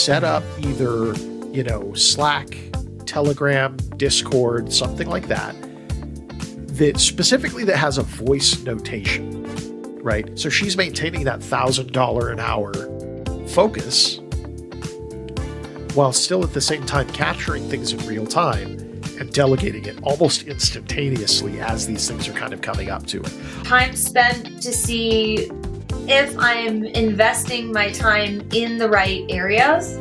set up either, Slack, Telegram, Discord, something like that, that specifically that has a voice notation, right? So she's maintaining that $1,000 an hour focus while still at the same time capturing things in real time and delegating it almost instantaneously as these things are kind of coming up to it. Time spent to see if I'm investing my time in the right areas,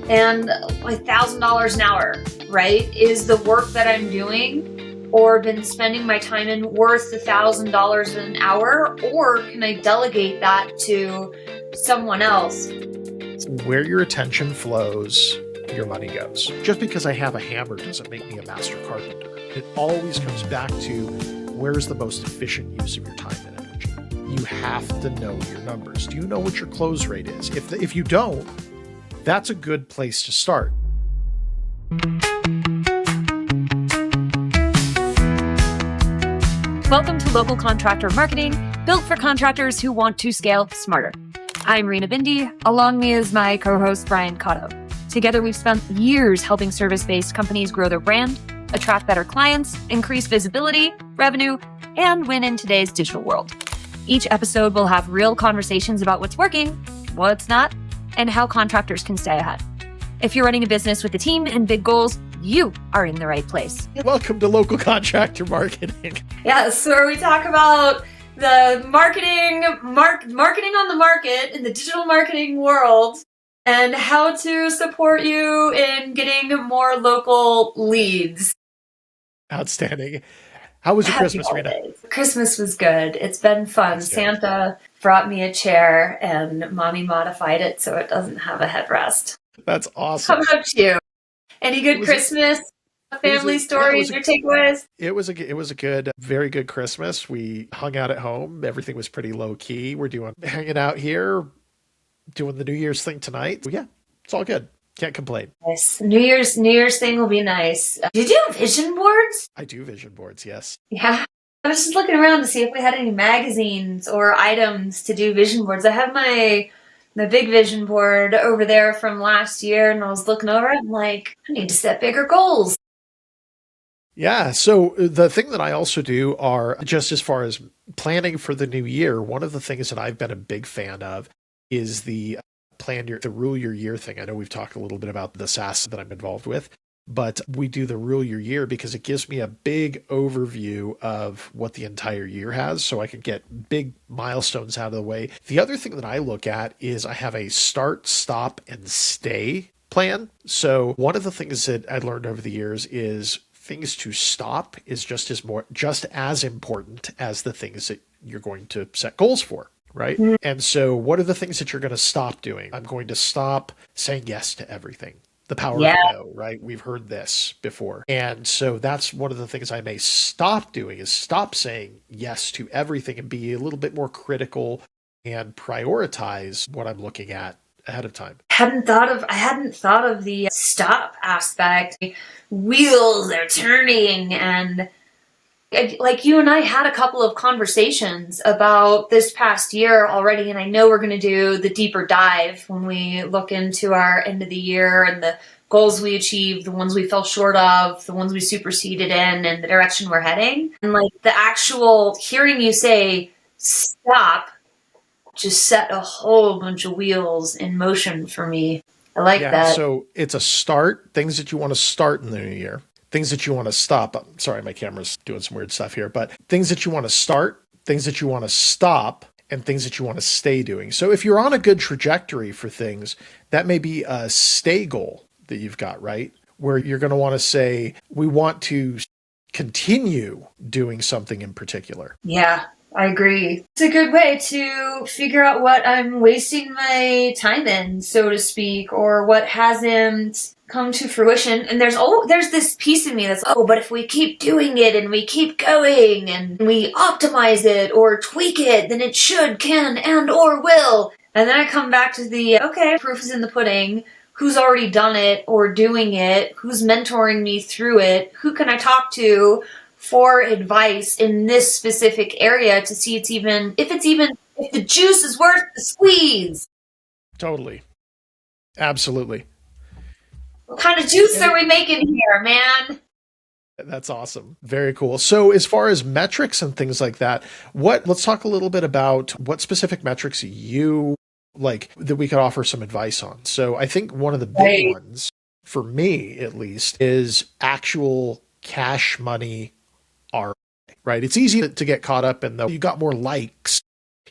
and like $1,000 an hour, right? Is the work that I'm doing or been spending my time in worth $1,000 an hour, or can I delegate that to someone else? Where your attention flows, your money goes. Just because I have a hammer doesn't make me a master carpenter. It always comes back to where's the most efficient use of your time and energy. You have to know your numbers. Do you know what your close rate is? If you don't, that's a good place to start. Welcome to Local Contractor Marketing, built for contractors who want to scale smarter. I'm Rina and BK. Along me is my co-host, Brian Cotto. Together, we've spent years helping service-based companies grow their brand, attract better clients, increase visibility, revenue, and win in today's digital world. Each episode will have real conversations about what's working, what's not, and how contractors can stay ahead. If you're running a business with a team and big goals, you are in the right place. Welcome to Local Contractor Marketing. Yes, where we talk about the marketing on the market in the digital marketing world and how to support you in getting more local leads. Outstanding. How was your Christmas, Rina? Christmas was good. It's been fun. Santa brought me a chair and Mommy modified it so it doesn't have a headrest. That's awesome. How about you? Any good Christmas family stories or takeaways? It was a good, very good Christmas. We hung out at home. Everything was pretty low key. We're hanging out here, doing the New Year's thing tonight. Yeah, it's all good. Can't complain. Nice. New Year's thing will be nice. Did you do vision boards? I do vision boards, yes. Yeah. I was just looking around to see if we had any magazines or items to do vision boards. I have my big vision board over there from last year, and I was looking over it and like, I need to set bigger goals. Yeah. So the thing that I also do are just as far as planning for the new year, one of the things that I've been a big fan of is the rule your year thing. I know we've talked a little bit about the SaaS that I'm involved with, but we do the rule your year because it gives me a big overview of what the entire year has, so I can get big milestones out of the way. The other thing that I look at is I have a start, stop, and stay plan. So one of the things that I learned over the years is things to stop is just as important as the things that you're going to set goals for. Right. Mm-hmm. And so what are the things that you're going to stop doing? I'm going to stop saying yes to everything. The power of no, right? We've heard this before. And so that's one of the things I may stop doing is stop saying yes to everything and be a little bit more critical and prioritize what I'm looking at ahead of time. I hadn't thought of the stop aspect. Wheels are turning, and like you and I had a couple of conversations about this past year already, and I know we're going to do the deeper dive when we look into our end of the year and the goals we achieved, the ones we fell short of, the ones we superseded in, and the direction we're heading. And like the actual hearing you say stop just set a whole bunch of wheels in motion for me. I like that. So it's a start, things that you want to start in the new year. Things that you want to stop. I'm sorry, my camera's doing some weird stuff here, but things that you want to start, things that you want to stop, and things that you want to stay doing. So if you're on a good trajectory for things, that may be a stay goal that you've got, right? Where you're going to want to say, we want to continue doing something in particular. Yeah, I agree. It's a good way to figure out what I'm wasting my time in, so to speak, or what hasn't come to fruition. And there's this piece of me that's, but if we keep doing it and we keep going and we optimize it or tweak it, then it should, can, and or will. And then I come back to the, proof is in the pudding. Who's already done it or doing it? Who's mentoring me through it? Who can I talk to for advice in this specific area to see if the juice is worth the squeeze? Totally. Absolutely. What kind of juice are we making here, man? That's awesome. Very cool. So as far as metrics and things like that, let's talk a little bit about what specific metrics you like that we could offer some advice on. So I think one of the big Right. ones for me at least is actual cash money ROI, right? It's easy to get caught up in the you got more likes,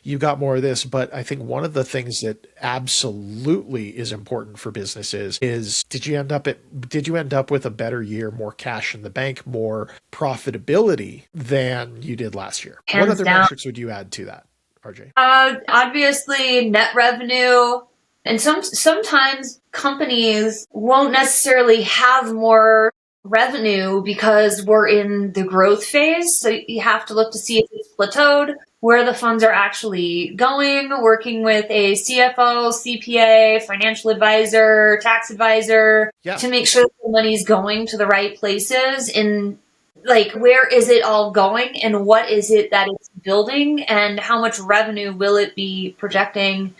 you got more of this, but I think one of the things that absolutely is important for businesses is did you end up with a better year, more cash in the bank, more profitability than you did last year? What Hands other down. metrics would you add to that, RJ? Obviously, net revenue. And sometimes companies won't necessarily have more revenue because we're in the growth phase. So you have to look to see if it's plateaued, where the funds are actually going, working with a CFO, CPA, financial advisor, tax advisor Yeah. to make sure that the money's going to the right places in like where is it all going and what is it that it's building and how much revenue will it be projecting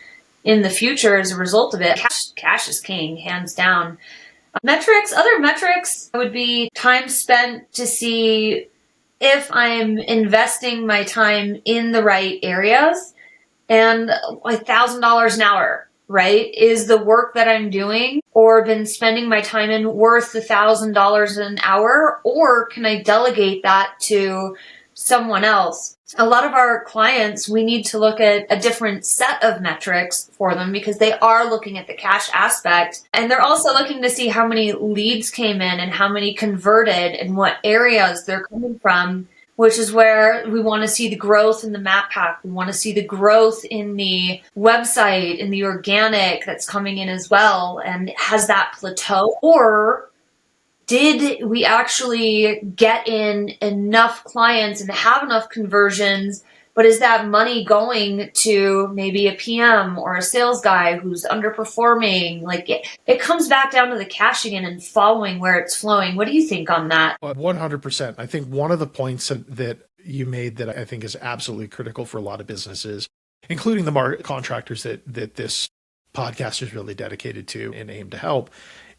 in the future as a result of it. Cash is king, hands down. Other metrics would be time spent to see if I'm investing my time in the right areas and $1,000 an hour, right? Is the work that I'm doing or been spending my time in worth $1,000 an hour, or can I delegate that to someone else? A lot of our clients, we need to look at a different set of metrics for them because they are looking at the cash aspect and they're also looking to see how many leads came in and how many converted and what areas they're coming from, which is where we want to see the growth in the map pack. We want to see the growth in the website, in the organic that's coming in as well. And has that plateau? Or did we actually get in enough clients and have enough conversions? But is that money going to maybe a PM or a sales guy who's underperforming? Like it comes back down to the cash again and following where it's flowing. What do you think on that? 100%. I think one of the points that you made that I think is absolutely critical for a lot of businesses, including the contractors that this podcast is really dedicated to and aimed to help,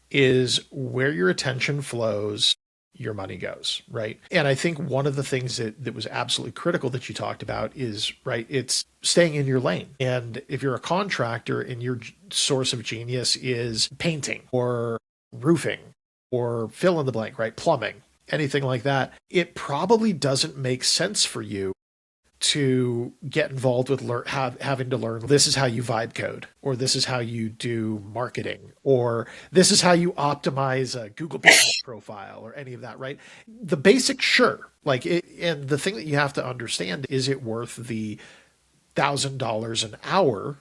is where your attention flows, your money goes, right? And I think one of the things that was absolutely critical that you talked about is, right, it's staying in your lane. And if you're a contractor and your source of genius is painting or roofing or fill in the blank, right, plumbing, anything like that, it probably doesn't make sense for you to get involved with having to learn this is how you vibe code, or this is how you do marketing, or this is how you optimize a Google business profile, or any of that, right? The basic, sure. And the thing that you have to understand, is it worth the $1,000 an hour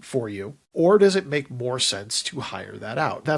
for you, or does it make more sense to hire that out?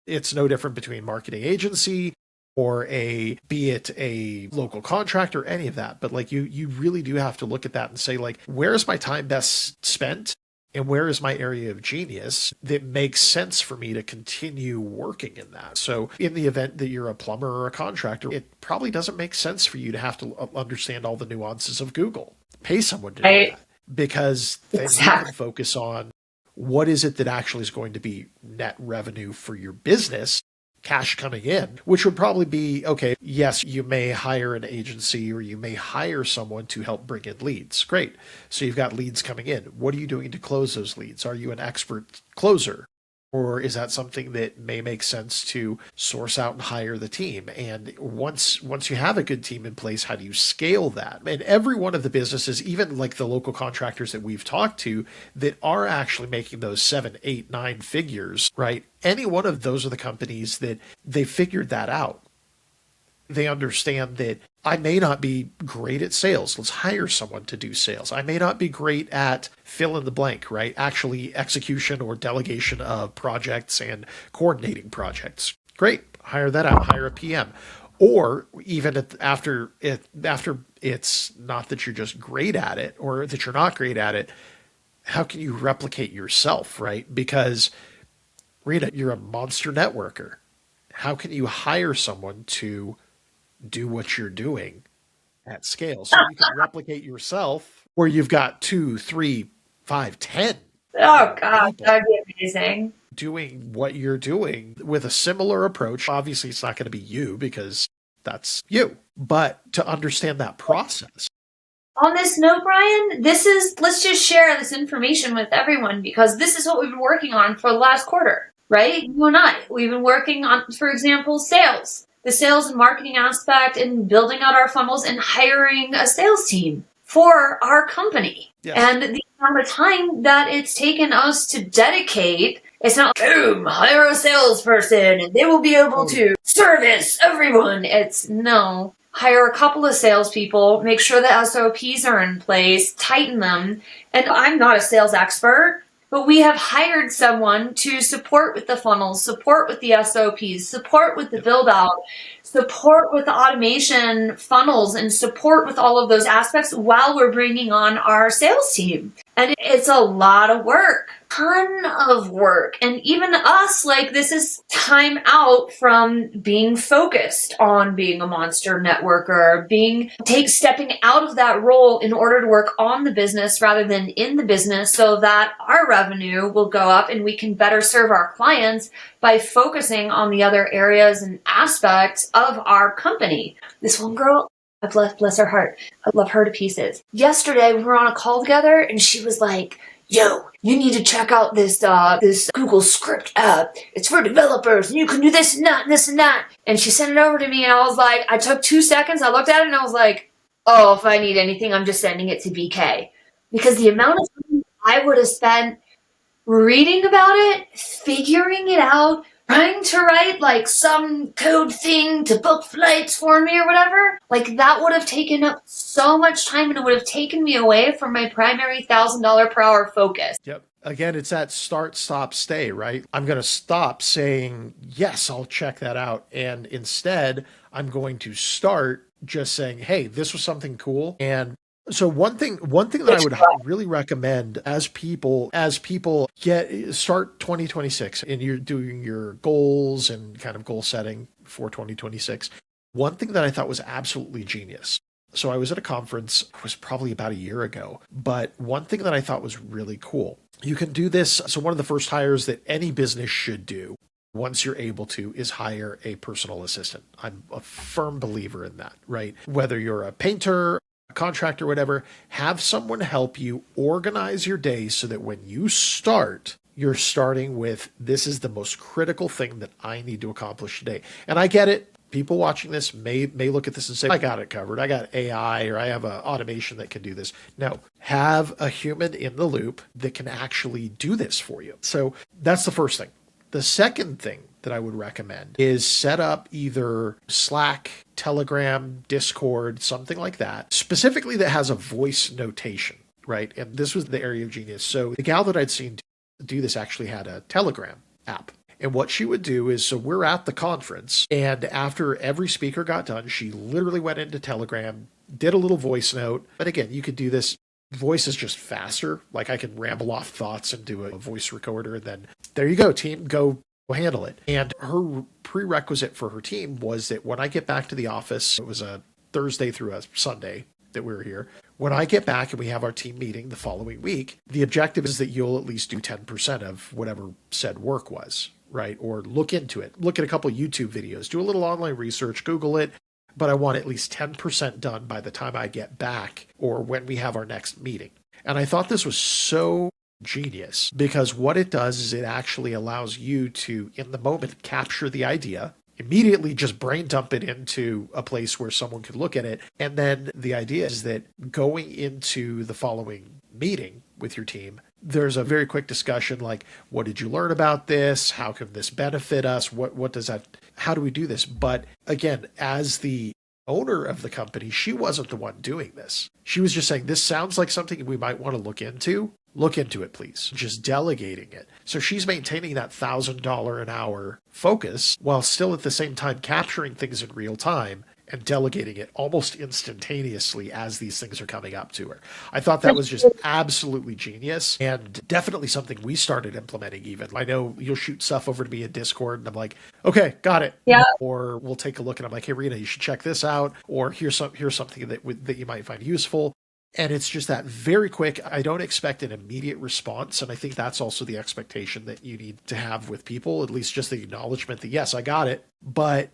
It's no different between marketing agency or be it a local contractor, any of that. But you really do have to look at that and say, where is my time best spent? And where is my area of genius that makes sense for me to continue working in that? So in the event that you're a plumber or a contractor, it probably doesn't make sense for you to have to understand all the nuances of Google. Pay someone to do that, because then you can focus on what is it that actually is going to be net revenue for your business, cash coming in, which would probably be, okay, yes, you may hire an agency or you may hire someone to help bring in leads. Great. So you've got leads coming in. What are you doing to close those leads? Are you an expert closer? Or is that something that may make sense to source out and hire the team? And once you have a good team in place, how do you scale that? And every one of the businesses, even like the local contractors that we've talked to that are actually making those 7, 8, 9 figures, right? Any one of those are the companies that they figured that out. They understand that I may not be great at sales. Let's hire someone to do sales. I may not be great at fill in the blank, right? Actually execution or delegation of projects and coordinating projects. Great. Hire that out. Hire a PM. Or even after it's not that you're just great at it or that you're not great at it, how can you replicate yourself, right? Because Rita, you're a monster networker. How can you hire someone to do what you're doing at scale so you can replicate yourself where you've got 2, 3, 5, 10? Oh God, amazing. Doing what you're doing with a similar approach. Obviously, it's not going to be you because that's you, but to understand that process. On this note, Brian, let's just share this information with everyone because this is what we've been working on for the last quarter, right? You and I, we've been working on, for example, sales, the sales and marketing aspect and building out our funnels and hiring a sales team for our company. Yes. And the amount of time that it's taken us to dedicate, it's not boom, hire a salesperson and they will be able to service everyone. It's no. Hire a couple of salespeople, make sure the SOPs are in place, tighten them. And I'm not a sales expert, but we have hired someone to support with the funnels, support with the SOPs, support with the build out, support with the automation funnels, and support with all of those aspects while we're bringing on our sales team. And it's a lot of work, ton of work. And even us, like, this is time out from being focused on being a monster networker, stepping out of that role in order to work on the business rather than in the business so that our revenue will go up and we can better serve our clients by focusing on the other areas and aspects of our company. This one girl, bless her heart, I love her to pieces. Yesterday, we were on a call together and she was like, yo, you need to check out this Google Script app. It's for developers and you can do this and that and this and that. And she sent it over to me and I was like, I took 2 seconds, I looked at it and I was like, oh, if I need anything, I'm just sending it to BK. Because the amount of time I would have spent reading about it, figuring it out, trying to write like some code thing to book flights for me or whatever, like that would have taken up so much time and it would have taken me away from my primary $1,000 per hour focus. Yep. Again, it's that start, stop, stay, right? I'm going to stop saying, yes, I'll check that out. And instead, I'm going to start just saying, hey, this was something cool. And so one thing that I would really recommend as people start 2026 and you're doing your goals and kind of goal setting for 2026. One thing that I thought was absolutely genius. So I was at a conference, it was probably about a year ago, but one thing that I thought was really cool. You can do this. So one of the first hires that any business should do once you're able to is hire a personal assistant. I'm a firm believer in that, right? Whether you're a painter, contractor, whatever, have someone help you organize your day so that when you start, you're starting with, this is the most critical thing that I need to accomplish today. And I get it. People watching this may look at this and say, I got it covered. I got AI or I have an automation that can do this. No, have a human in the loop that can actually do this for you. So that's the first thing. The second thing that I would recommend is set up either Slack, Telegram, Discord, something like that, specifically that has a voice notation, right? And this was the area of genius. So the gal that I'd seen do this actually had a Telegram app. And what she would do is, so we're at the conference, and after every speaker got done, she literally went into Telegram, did a little voice note. But again, you could do this. Voice is just faster. Like I can ramble off thoughts and do a voice recorder, and then there you go, team, go handle it. And her prerequisite for her team was that when I get back to the office, it was a Thursday through a Sunday that we were here. When I get back and we have our team meeting the following week, the objective is that you'll at least do 10% of whatever said work was, right? Or look into it. Look at a couple YouTube videos, do a little online research, Google it, but I want at least 10% done by the time I get back or when we have our next meeting. And I thought this was so genius because what it does is it actually allows you to, in the moment, capture the idea, immediately just brain dump it into a place where someone could look at it. And then the idea is that going into the following meeting with your team, there's a very quick discussion like, what did you learn about this? How can this benefit us? What does that, how do we do this? But again, as the owner of the company, she wasn't the one doing this. She was just saying, this sounds like something we might want to look into. Look into it, please. Just delegating it. So she's maintaining that $1,000 an hour focus while still at the same time capturing things in real time and delegating it almost instantaneously as these things are coming up to her. I thought that was just absolutely genius and definitely something we started implementing even. I know you'll shoot stuff over to me in Discord and I'm like, okay, got it. Yeah. Or we'll take a look and I'm like, hey, Rina, you should check this out. Or here's something that you might find useful. And it's just that very quick. I don't expect an immediate response. And I think that's also the expectation that you need to have with people, at least just the acknowledgement that, yes, I got it. But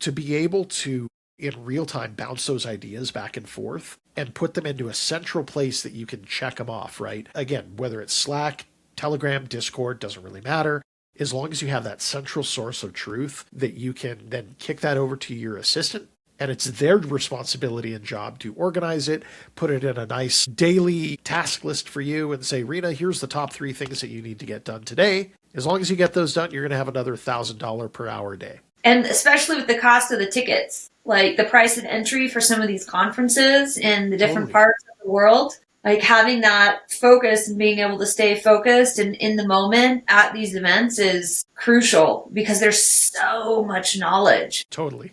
to be able to, in real time, bounce those ideas back and forth and put them into a central place that you can check them off, right? Again, whether it's Slack, Telegram, Discord, doesn't really matter. As long as you have that central source of truth that you can then kick that over to your assistant, and it's their responsibility and job to organize it, put it in a nice daily task list for you and say, Rina, here's the top 3 things that you need to get done today. As long as you get those done, you're going to have another $1,000 per hour day. And especially with the cost of the tickets, like the price of entry for some of these conferences in the different parts of the world, like having that focus and being able to stay focused and in the moment at these events is crucial because there's so much knowledge. Totally.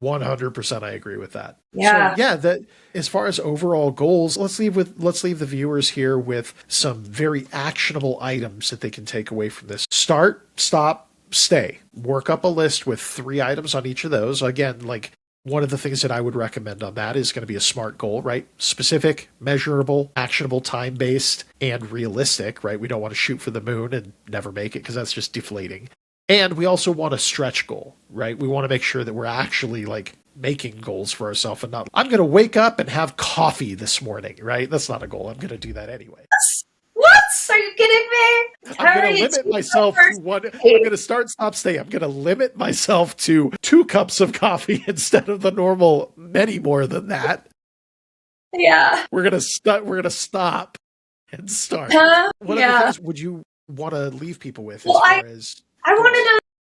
100% I agree with that. Yeah. So that as far as overall goals, let's leave the viewers here with some very actionable items that they can take away from this. Start, stop, stay. Work up a list with 3 items on each of those. Again, like one of the things that I would recommend on that is going to be a SMART goal, right? Specific, measurable, actionable, time-based, and realistic, right? We don't want to shoot for the moon and never make it because that's just deflating. And we also want a stretch goal, right? We want to make sure that we're actually like making goals for ourselves and not, I'm going to wake up and have coffee this morning, right? That's not a goal. I'm going to do that anyway. What? Are you kidding me? I'm going to limit myself to one. I'm going to start, stop, stay. I'm going to limit myself to 2 cups of coffee instead of the normal many more than that. Yeah. We're going to stop and start. What other things would you want to leave people with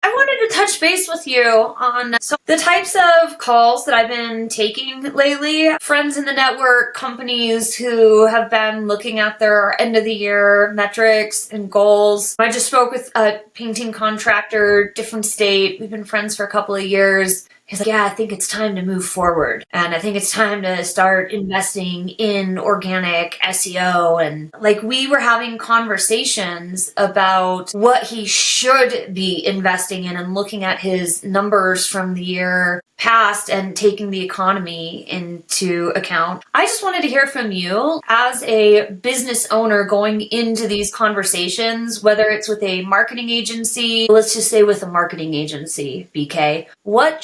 I wanted to touch base with you on the types of calls that I've been taking lately. Friends in the network, companies who have been looking at their end of the year metrics and goals. I just spoke with a painting contractor, different state. We've been friends for a couple of years. He's like, yeah, I think it's time to move forward. And I think it's time to start investing in organic SEO. And like we were having conversations about what he should be investing in and looking at his numbers from the year past and taking the economy into account. I just wanted to hear from you as a business owner going into these conversations, whether it's with a marketing agency, let's just say with a marketing agency, BK, what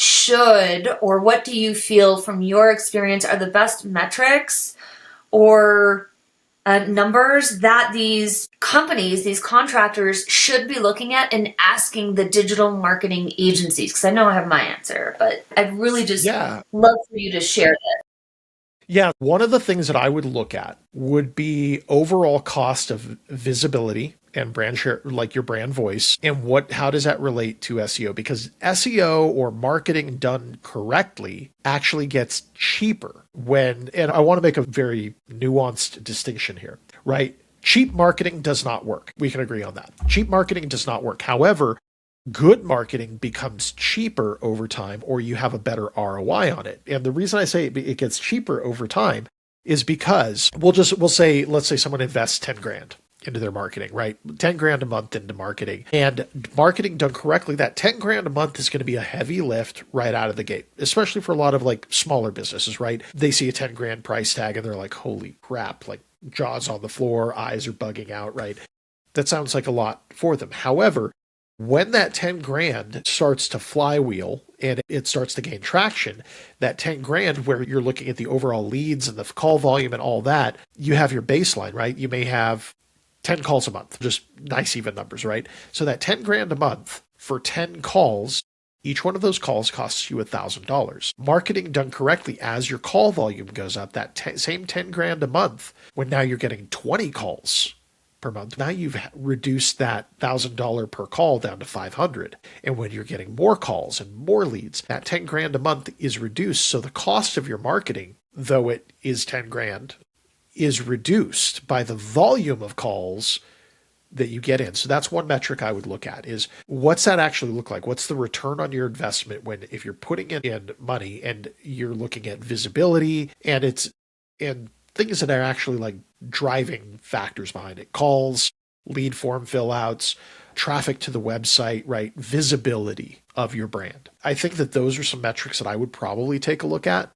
do you feel from your experience are the best metrics or numbers that these companies, these contractors should be looking at and asking the digital marketing agencies? Because I know I have my answer, but I'd really just love for you to share this. Yeah, one of the things that I would look at would be overall cost of visibility and brand share, like your brand voice, and how does that relate to SEO? Because SEO or marketing done correctly actually gets cheaper and I want to make a very nuanced distinction here, right? Cheap marketing does not work. We can agree on that. Cheap marketing does not work. However, good marketing becomes cheaper over time, or you have a better ROI on it. And the reason I say it gets cheaper over time is because let's say someone invests 10 grand into their marketing, right? 10 grand a month into marketing, and marketing done correctly, that 10 grand a month is going to be a heavy lift right out of the gate, especially for a lot of like smaller businesses, right? They see a 10 grand price tag and they're like, holy crap, like jaws on the floor, eyes are bugging out, right? That sounds like a lot for them. However, when that 10 grand starts to flywheel and it starts to gain traction, that 10 grand where you're looking at the overall leads and the call volume and all that, you have your baseline, right? You may have 10 calls a month, just nice even numbers, right? So that 10 grand a month for 10 calls, each one of those calls costs you $1,000. Marketing done correctly, as your call volume goes up, that same 10 grand a month, when now you're getting 20 calls per month, now you've reduced that $1,000 per call down to 500. And when you're getting more calls and more leads, that 10 grand a month is reduced. So the cost of your marketing, though it is 10 grand, is reduced by the volume of calls that you get in. So that's one metric I would look at is what's that actually look like? What's the return on your investment if you're putting in money and you're looking at visibility and things that are actually like driving factors behind it, calls, lead form fill outs, traffic to the website, right? Visibility of your brand. I think that those are some metrics that I would probably take a look at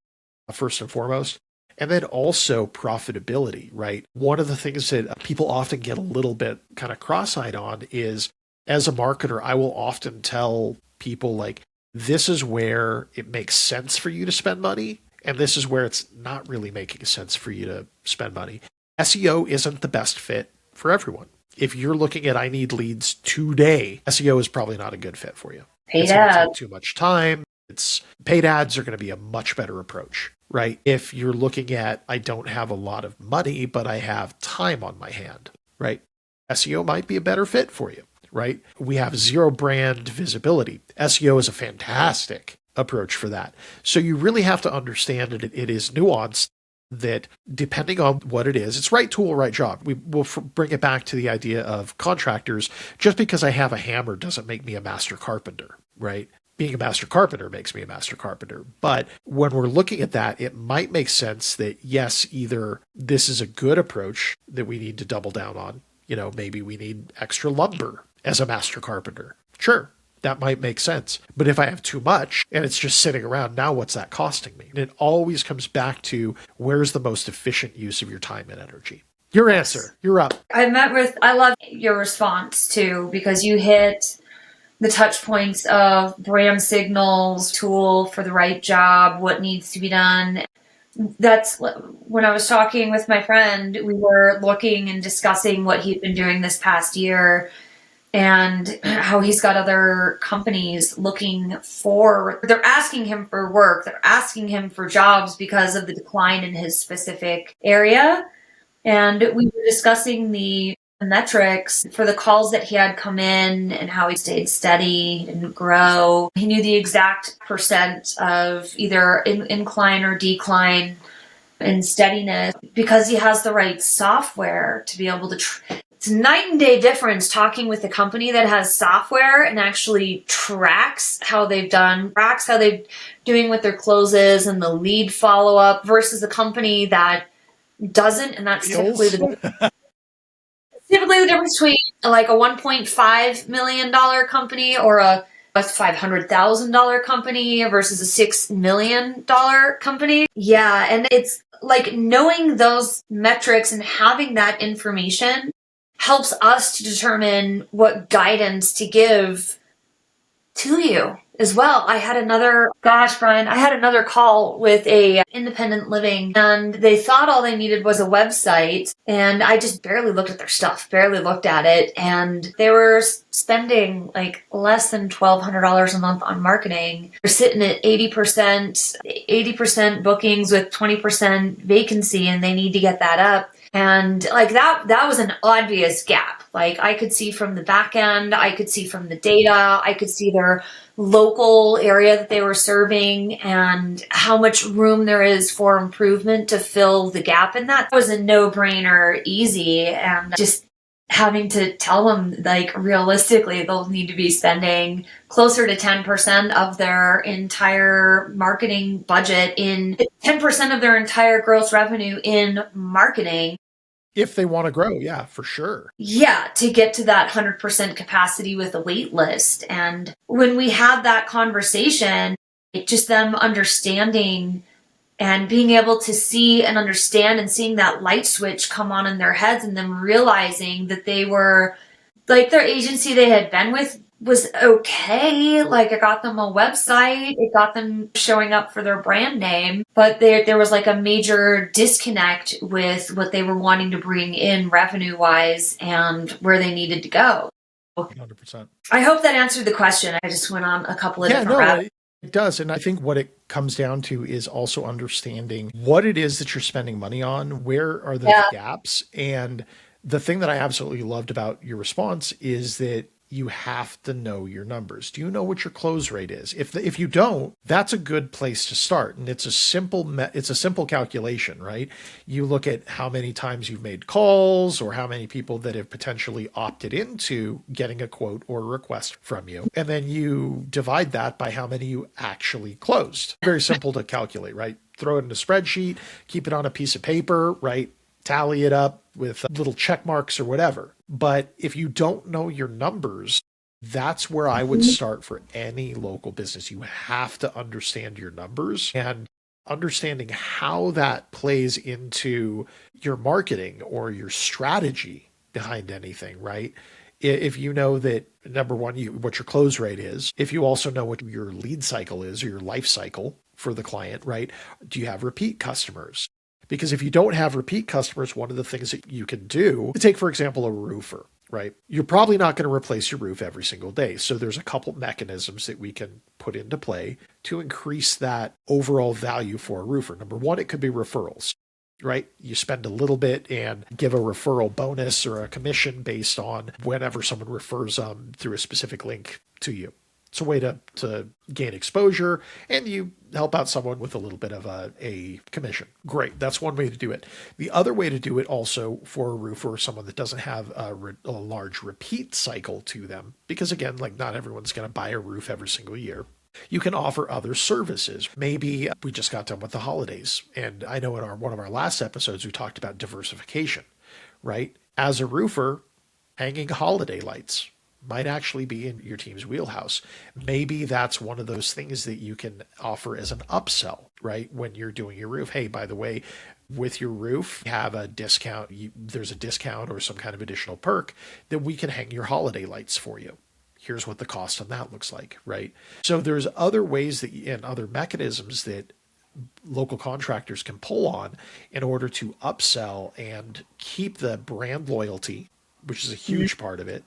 first and foremost. And then also profitability, right? One of the things that people often get a little bit kind of cross-eyed on is, as a marketer, I will often tell people like, this is where it makes sense for you to spend money, and this is where it's not really making sense for you to spend money. SEO isn't the best fit for everyone. If you're looking at I need leads today, SEO is probably not a good fit for you. Paid It's going to ads. take too much time. It's paid ads are going to be a much better approach, right? If you're looking at I don't have a lot of money, but I have time on my hand, right? SEO might be a better fit for you, right? We have zero brand visibility. SEO is a fantastic approach for that. So you really have to understand it is nuanced, that depending on what it is, it's right tool, right job. We will bring it back to the idea of contractors. Just because I have a hammer doesn't make me a master carpenter, right? Being a master carpenter makes me a master carpenter. But when we're looking at that, it might make sense that, yes, either this is a good approach that we need to double down on. Maybe we need extra lumber as a master carpenter. Sure, that might make sense. But if I have too much and it's just sitting around, now what's that costing me? And it always comes back to, where's the most efficient use of your time and energy? Your answer. You're up. I love your response too, because you hit the touch points of brand signals, tool for the right job, what needs to be done. That's when I was talking with my friend, we were looking and discussing what he'd been doing this past year and how he's got other companies they're asking him for work, they're asking him for jobs because of the decline in his specific area. And we were discussing the metrics for the calls that he had come in and how he stayed steady and grow. He knew the exact percent of either incline or decline in steadiness because he has the right software to be able to it's a night and day difference talking with a company that has software and actually tracks how they're doing with their closes and the lead follow-up versus a company that doesn't. And that's typically the difference between like a $1.5 million company or a $500,000 company versus a $6 million company. Yeah. And it's like knowing those metrics and having that information helps us to determine what guidance to give to you as well. I had another call with a independent living, and they thought all they needed was a website, and I just barely looked at it, and they were spending like less than $1,200 a month on marketing. They're sitting at 80% bookings with 20% vacancy, and they need to get that up. And like that was an obvious gap. Like I could see from the back end, I could see from the data, I could see their local area that they were serving and how much room there is for improvement to fill the gap. And that was a no-brainer, easy. And just having to tell them, like, realistically, they'll need to be spending closer to 10% of their entire marketing budget 10% of their entire gross revenue in marketing. If they want to grow, yeah, for sure. Yeah, to get to that 100% capacity with a wait list. And when we had that conversation, just them understanding and being able to see and understand and seeing that light switch come on in their heads and them realizing that they were, like, their agency they had been with was okay. Like, it got them a website, it got them showing up for their brand name, but there was like a major disconnect with what they were wanting to bring in revenue wise and where they needed to go. 100%. I hope that answered the question. I just went on a couple of different routes. It does. And I think what it comes down to is also understanding what it is that you're spending money on, where are those gaps. And the thing that I absolutely loved about your response is that you have to know your numbers. Do you know what your close rate is? If you don't, that's a good place to start. And it's a simple calculation, right? You look at how many times you've made calls or how many people that have potentially opted into getting a quote or a request from you. And then you divide that by how many you actually closed. Very simple to calculate, right? Throw it in a spreadsheet, keep it on a piece of paper, right? Tally it up with little check marks or whatever. But if you don't know your numbers, that's where I would start for any local business. You have to understand your numbers. And understanding how that plays into your marketing or your strategy behind anything, right? If you know that, number one, what your close rate is, if you also know what your lead cycle is or your life cycle for the client, right? Do you have repeat customers? Because if you don't have repeat customers, one of the things that you can do, take, for example, a roofer, right? You're probably not going to replace your roof every single day. So there's a couple mechanisms that we can put into play to increase that overall value for a roofer. Number one, it could be referrals, right? You spend a little bit and give a referral bonus or a commission based on whenever someone refers through a specific link to you. It's a way to gain exposure, and you help out someone with a little bit of a commission. Great. That's one way to do it. The other way to do it also for a roofer or someone that doesn't have a large repeat cycle to them, because again, like not everyone's going to buy a roof every single year. You can offer other services. Maybe we just got done with the holidays, and I know in one of our last episodes, we talked about diversification, right? As a roofer, hanging holiday lights might actually be in your team's wheelhouse. Maybe that's one of those things that you can offer as an upsell, right? When you're doing your roof. Hey, by the way, with your roof, you have a discount. There's a discount or some kind of additional perk that we can hang your holiday lights for you. Here's what the cost on that looks like, right? So there's other ways and other mechanisms that local contractors can pull on in order to upsell and keep the brand loyalty, which is a huge part of it,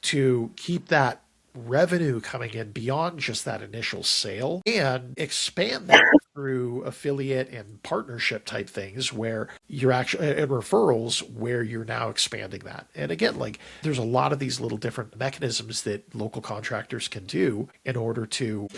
to keep that revenue coming in beyond just that initial sale and expand that through affiliate and partnership type things where you're actually, and referrals where you're now expanding that. And again, like there's a lot of these little different mechanisms that local contractors can do in order to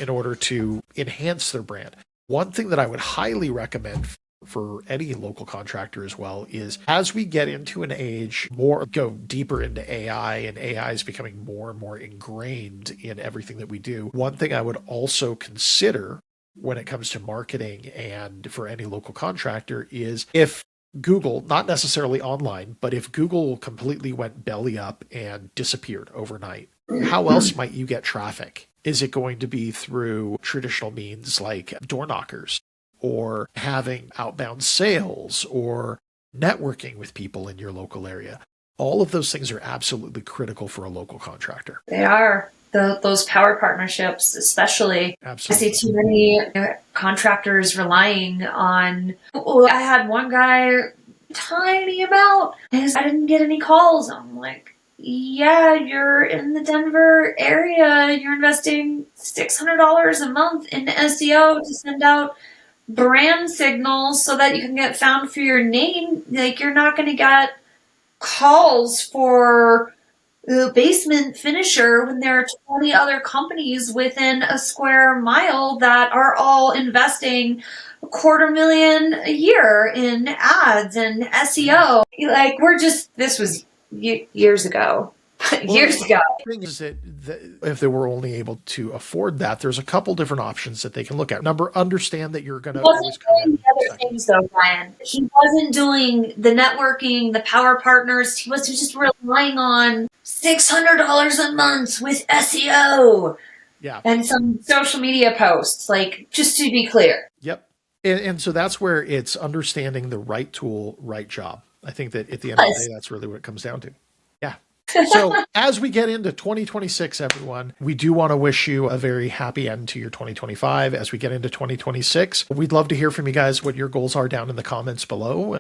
enhance their brand. One thing that I would highly recommend for any local contractor as well is as we get into an age go deeper into AI, and AI is becoming more and more ingrained in everything that we do. One thing I would also consider when it comes to marketing and for any local contractor is if Google, not necessarily online, but if Google completely went belly up and disappeared overnight, how else might you get traffic? Is it going to be through traditional means like door knockers, or having outbound sales, or networking with people in your local area? All of those things are absolutely critical for a local contractor. They are. Those power partnerships, especially. Absolutely. I see too many contractors relying on, I had one guy, tiny amount, I didn't get any calls. I'm like, yeah, you're in the Denver area, you're investing $600 a month in SEO to send out brand signals so that you can get found for your name. Like, you're not going to get calls for the basement finisher when there are 20 other companies within a square mile that are all investing $250,000 a year in ads and SEO. Like, this was years ago. Years ago. The thing is that if they were only able to afford that, there's a couple different options that they can look at. Understand that you're going to always come in. He wasn't doing the other things though, Brian. He wasn't doing the networking, the power partners. He was just relying on $600 a month with SEO. Yeah. And some social media posts, like, just to be clear. Yep. And so that's where it's understanding the right tool, right job. I think that at the end of the day, that's really what it comes down to. Yeah. So as we get into 2026, everyone, we do want to wish you a very happy end to your 2025. As we get into 2026, we'd love to hear from you guys what your goals are down in the comments below.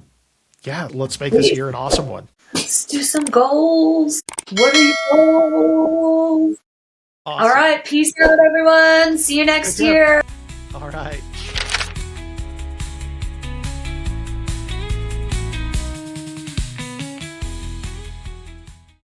Yeah, let's make this year an awesome one. Let's do some goals. What are your goals? Awesome. All right. Peace out, everyone. See you next year. All right.